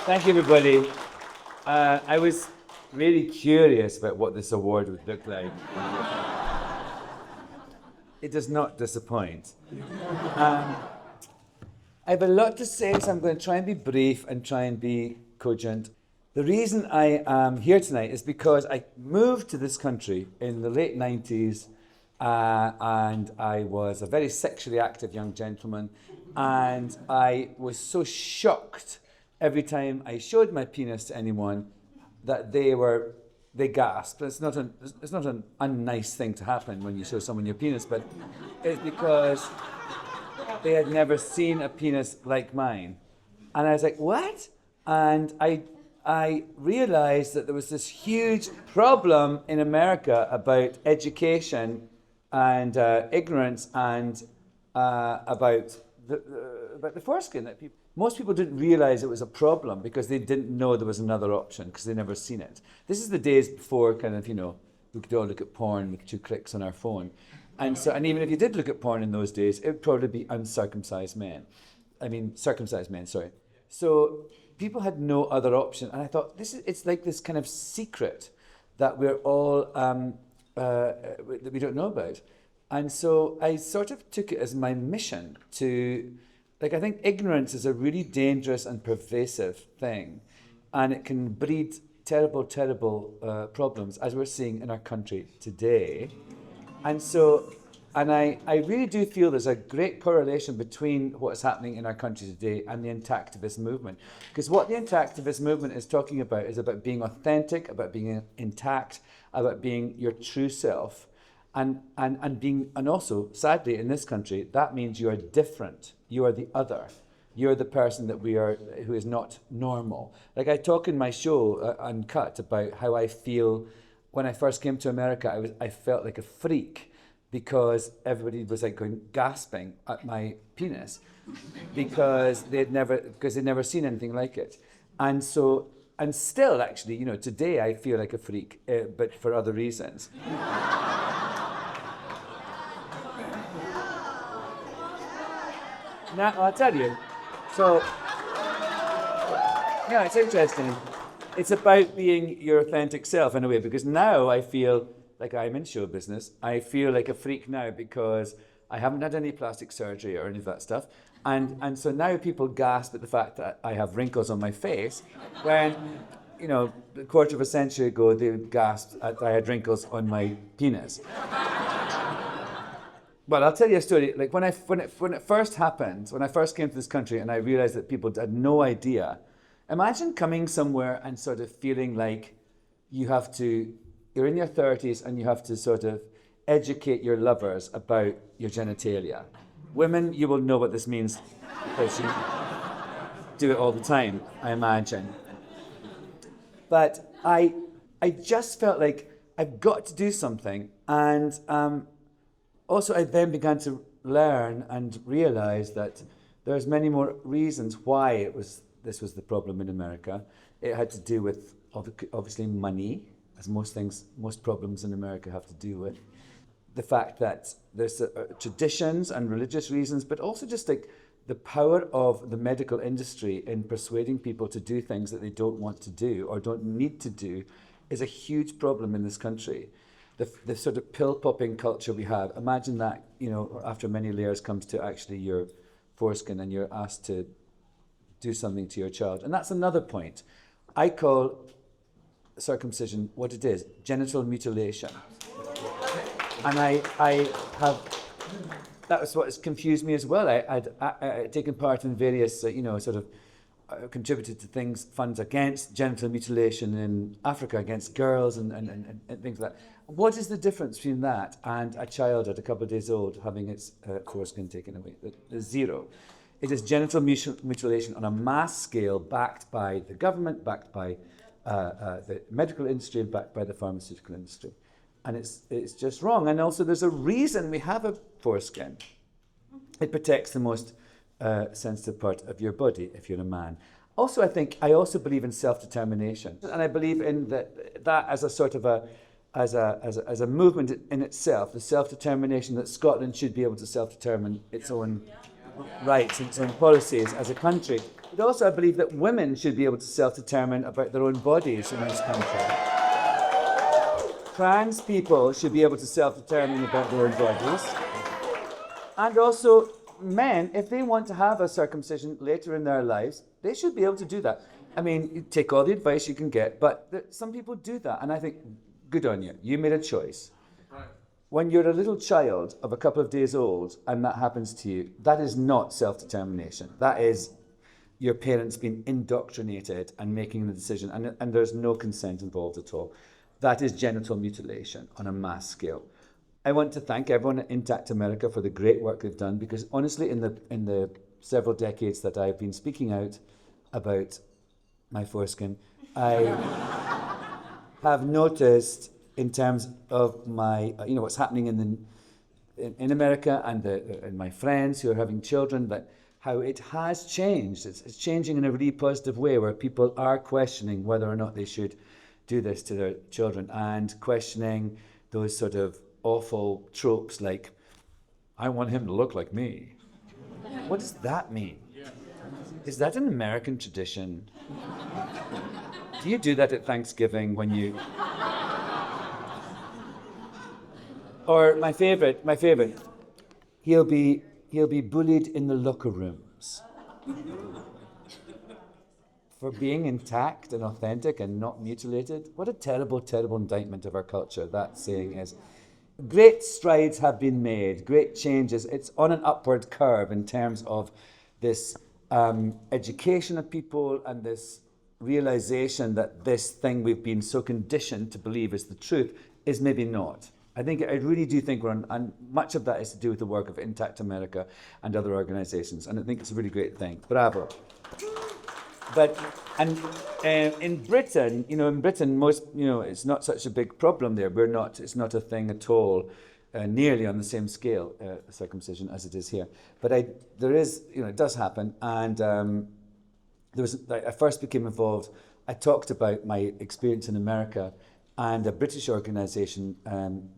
Thank you, everybody. I was really curious about what this award would look like. It does not disappoint. I have a lot to say, so I'm going to try and be brief and try and be cogent. The reason I am here tonight is because I moved to this country in the late 90s, and I was a very sexually active young gentleman, and I was so shocked every time I showed my penis to anyone that they gasped. It's not an unnice thing to happen when you show someone your penis, but it's because they had never seen a penis like mine. And I was like, what? And I realized that there was this huge problem in America about education and ignorance and about the foreskin. That most people didn't realize it was a problem because they didn't know there was another option because they'd never seen it. This is the days before kind of, we could all look at porn with 2 clicks on our phone. And even if you did look at porn in those days, it would probably be circumcised men, sorry. So people had no other option. And I thought, it's like this kind of secret that we're all, that we don't know about. And so I sort of took it as my mission to, I think ignorance is a really dangerous and pervasive thing. And it can breed terrible, terrible problems, as we're seeing in our country today. And I really do feel there's a great correlation between what's happening in our country today and the intactivist movement. Because what the intactivist movement is talking about is about being authentic, about being intact, about being your true self. And also, sadly, in this country, that means you are different. You are the other. You're the person who is not normal. Like I talk in my show, Uncut, about how I feel when I first came to America. I felt like a freak because everybody was gasping at my penis because they'd never seen anything like it. And still actually, today I feel like a freak, but for other reasons. Now, I'll tell you. So, it's interesting. It's about being your authentic self in a way, because now I feel like I'm in show business. I feel like a freak now because I haven't had any plastic surgery or any of that stuff. And so now people gasp at the fact that I have wrinkles on my face when, a quarter of a century ago, they gasped that I had wrinkles on my penis. Well, I'll tell you a story. Like when it first happened, when I first came to this country and I realized that people had no idea. Imagine coming somewhere and sort of feeling like you're in your 30s and you have to sort of educate your lovers about your genitalia. Women, you will know what this means because you do it all the time, I imagine. But I just felt like I've got to do something. And also, I then began to learn and realize that there's many more reasons why this was the problem in America. It had to do with obviously money, as most problems in America have to do with. The fact that there's traditions and religious reasons, but also just like the power of the medical industry in persuading people to do things that they don't want to do or don't need to do is a huge problem in this country. The sort of pill-popping culture we have, imagine that, after many layers comes to actually your foreskin and you're asked to do something to your child. And that's another point. I call circumcision what it is, genital mutilation. And that was what has confused me as well. I'd taken part in various, contributed to funds against genital mutilation in Africa, against girls and things like that. What is the difference between that and a child at a couple of days old having its foreskin taken away? There's zero. It is genital mutilation on a mass scale, backed by the government, backed by the medical industry, and backed by the pharmaceutical industry. And it's just wrong. And also there's a reason we have a foreskin. It protects the most sensitive part of your body if you're a man. Also, I also believe in self-determination. And I believe in that as a sort of as a movement in itself, the self-determination that Scotland should be able to self-determine its own rights and its own policies as a country. But also I believe that women should be able to self-determine about their own bodies in this country. Trans people should be able to self-determine about their own bodies. And also men, if they want to have a circumcision later in their lives, they should be able to do that. I mean, you take all the advice you can get, but some people do that. And I think, good on you. You made a choice. Right. When you're a little child of a couple of days old and that happens to you, that is not self-determination. That is your parents being indoctrinated and making the decision, and there's no consent involved at all. That is genital mutilation on a mass scale. I want to thank everyone at Intact America for the great work they've done, because honestly, in the several decades that I've been speaking out about my foreskin, I have noticed in terms of my, what's happening in America and my friends who are having children, that how it has changed. It's changing in a really positive way, where people are questioning whether or not they should do this to their children, and questioning those sort of awful tropes like, I want him to look like me. What does that mean? Is that an American tradition? Do you do that at Thanksgiving when you... Or my favorite, he'll be bullied in the locker rooms for being intact and authentic and not mutilated. What a terrible, terrible indictment of our culture that saying is. Great strides have been made, great changes. It's on an upward curve in terms of this education of people and this realization that this thing we've been so conditioned to believe is the truth is maybe not. I really do think we're on, and much of that is to do with the work of Intact America and other organizations, and I think it's a really great thing. Bravo. But in Britain, most, it's not such a big problem there. It's not a thing at all, nearly on the same scale, circumcision, as it is here. But there is, it does happen. And I first became involved. I talked about my experience in America, and a British organisation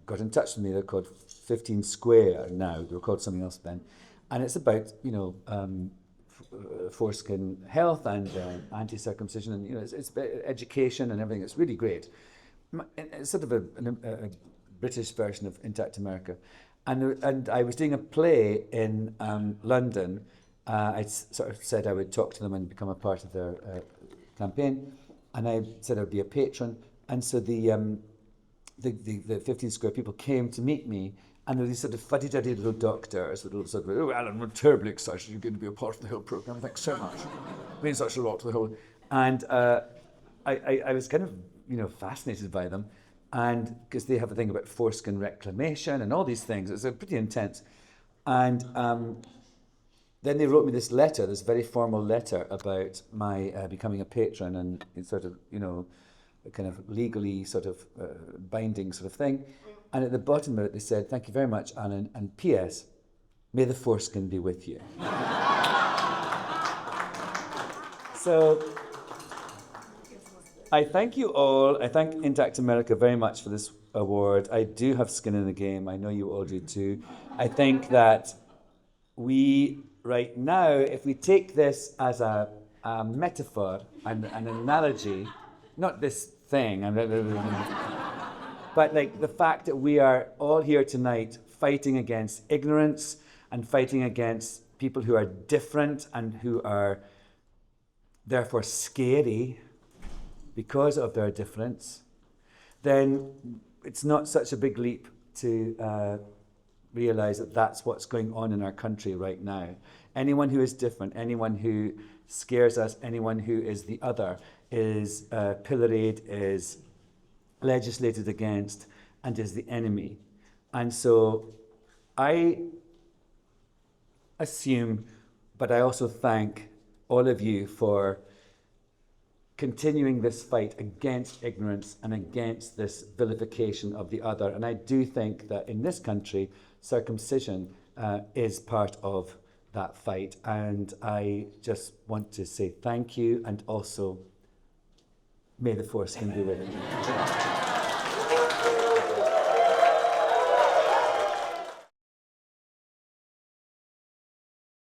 got in touch with me. They're called 15 Square now. They were called something else then, and it's about foreskin health and anti-circumcision, and it's education and everything. It's really great. It's sort of a British version of Intact America, and I was doing a play in London. I sort of said I would talk to them and become a part of their campaign, and I said I'd be a patron. And so the 15 Square people came to meet me, and there were these sort of fuddy-duddy little doctors, little sort of, oh, Alan, we're terribly excited you're going to be a part of the whole programme. Thanks so much. It means such a lot to the whole. And I was kind of, fascinated by them, and because they have a thing about foreskin reclamation and all these things. It's pretty intense. And then they wrote me this letter, this very formal letter about my becoming a patron, and it's sort of, a kind of legally sort of binding sort of thing. And at the bottom of it, they said, thank you very much, Alan, and P.S., may the foreskin be with you. So I thank you all. I thank Intact America very much for this award. I do have skin in the game. I know you all do too. I think that we, right now, if we take this as a metaphor, an analogy, not this thing, but like the fact that we are all here tonight fighting against ignorance and fighting against people who are different and who are therefore scary because of their difference, then it's not such a big leap to realize that that's what's going on in our country right now. Anyone who is different, anyone who scares us, anyone who is the other, is pilloried, is legislated against, and is the enemy. And so I assume, but I also thank all of you for continuing this fight against ignorance and against this vilification of the other. And I do think that in this country, circumcision is part of that fight. And I just want to say thank you, and also may the foreskin be with you.